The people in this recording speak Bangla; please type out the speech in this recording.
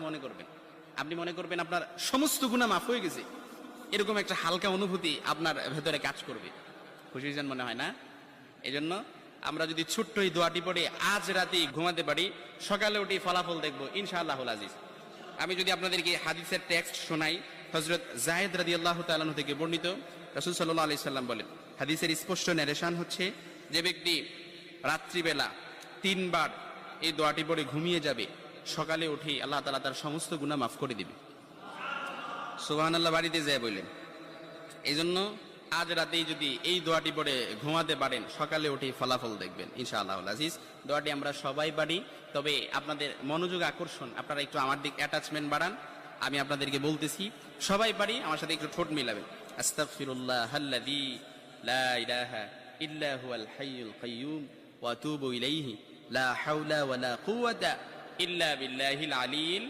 মনে করবেন, আপনি মনে করবেন আপনার সমস্ত গুনাহ মাফ হয়ে গেছে, এরকম একটা হালকা অনুভূতি আপনার ভেতরে কাজ করবে। খুশির জন্য মনে হয় না? এজন্য আমরা যদি ছোট্ট এই দোয়াটি পড়ে আজ রাতে ঘুমাতে পারি, সকালে উঠে ফলাফল দেখবো ইনশাআল্লাহুল আজিজ। আমি যদি আপনাদেরকে হাদিসের টেক্সট শোনাই, হযরত যায়েদ রাদিয়াল্লাহু তাআলা আনহু থেকে বর্ণিত, রাসূল সাল্লাল্লাহু আলাইহি সাল্লাম বলেন, হাদিসের স্পষ্ট ন্যারেশন হচ্ছে, যে ব্যক্তি রাত্রিবেলা 3 বার এই দোয়াটি পড়ে ঘুমিয়ে যাবে, সকালে উঠে আল্লাহ তাআলা তার সমস্ত গুনাহ মাফ করে দিবে। সুবহানাল্লাহ বাড়িতে যায় বললেন। এই জন্য আজ রাতেই যদি এই দোয়াটি পড়ে ঘুমাতে পারেন, সকালে উঠে ফলাফল দেখবেন ইনশাআল্লাহুল আজিজ। দোয়াটি আমরা সবাই পারি, তবে আপনাদের মনোযোগ আকর্ষণ, আপনারা একটু আমার দিক অ্যাটাচমেন্ট বাড়ান। আমি আপনাদেরকে বলতেছি, সবাই পারি, আমার সাথে একটু ঠোঁট মিলাবেন। আস্তাগফিরুল্লাহাল্লাযী লা ইলাহা ইল্লা হুয়াল হাইয়ুল কাইয়্যুম ওয়া আতুবু ইলাইহি লা হাওলা ওয়ালা কুওয়াতা ইল্লা বিল্লাহিল আলিয়্যিল